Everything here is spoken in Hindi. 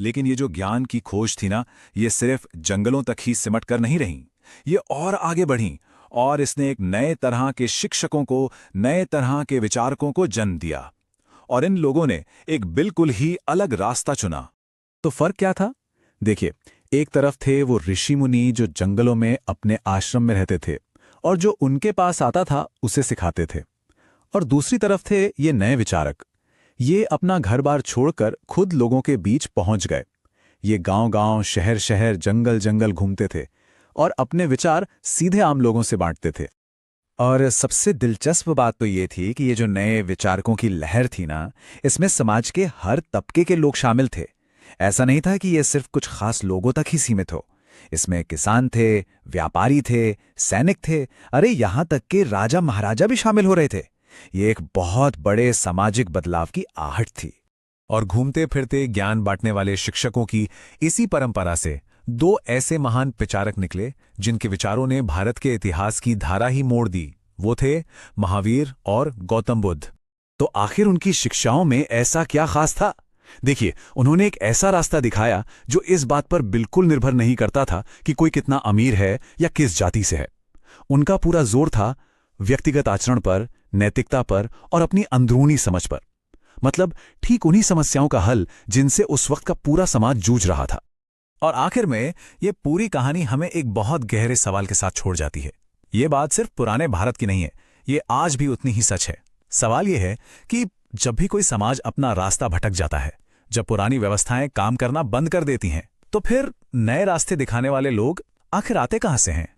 लेकिन ये जो ज्ञान की खोज थी ना, ये सिर्फ जंगलों तक ही सिमट कर नहीं रही। ये और आगे बढ़ी, और इसने एक नए तरह के शिक्षकों को, नए तरह के विचारकों को जन्म दिया। और इन लोगों ने एक बिल्कुल ही अलग रास्ता चुना। तो फर्क क्या था? देखिए, एक तरफ थे वो ऋषि मुनि जो जंगलों में अपने आश्रम में रहते थे और जो उनके पास आता था उसे सिखाते थे। और दूसरी तरफ थे ये नए विचारक। ये अपना घर-बार छोड़कर खुद लोगों के बीच पहुंच गए। ये गांव-गांव, शहर-शहर, जंगल-जंगल घूमते थे और अपने विचार सीधे आम लोगों से बांटते थे। और सबसे दिलचस्प बात तो ये थी कि ये जो नए विचारकों की लहर थी ना, इसमें समाज के हर तबके के लोग शामिल थे। ऐसा नहीं था कि ये सिर्फ कुछ खास लोगों तक ही सीमित हो। इसमें किसान थे, व्यापारी थे, सैनिक थे, अरे यहां तक कि राजा महाराजा भी शामिल हो रहे थे। ये एक बहुत बड़े सामाजिक बदलाव की आहट थी। और घूमते फिरते ज्ञान बांटने वाले शिक्षकों की इसी परंपरा से दो ऐसे महान विचारक निकले जिनके विचारों ने भारत के इतिहास की धारा ही मोड़ दी। वो थे महावीर और गौतम बुद्ध। तो आखिर उनकी शिक्षाओं में ऐसा क्या खास था? देखिए, उन्होंने एक ऐसा रास्ता दिखाया जो इस बात पर बिल्कुल निर्भर नहीं करता था कि कोई कितना अमीर है या किस जाति से है। उनका पूरा जोर था व्यक्तिगत आचरण पर, नैतिकता पर और अपनी अंदरूनी समझ पर। मतलब ठीक उन्हीं समस्याओं का हल जिनसे उस वक्त का पूरा समाज जूझ रहा था। और आखिर में ये पूरी कहानी हमें एक बहुत गहरे सवाल के साथ छोड़ जाती है। ये बात सिर्फ पुराने भारत की नहीं है, ये आज भी उतनी ही सच है। सवाल ये है कि जब भी कोई समाज अपना रास्ता भटक जाता है, जब पुरानी व्यवस्थाएं काम करना बंद कर देती हैं, तो फिर नए रास्ते दिखाने वाले लोग आखिर आते कहां से हैं?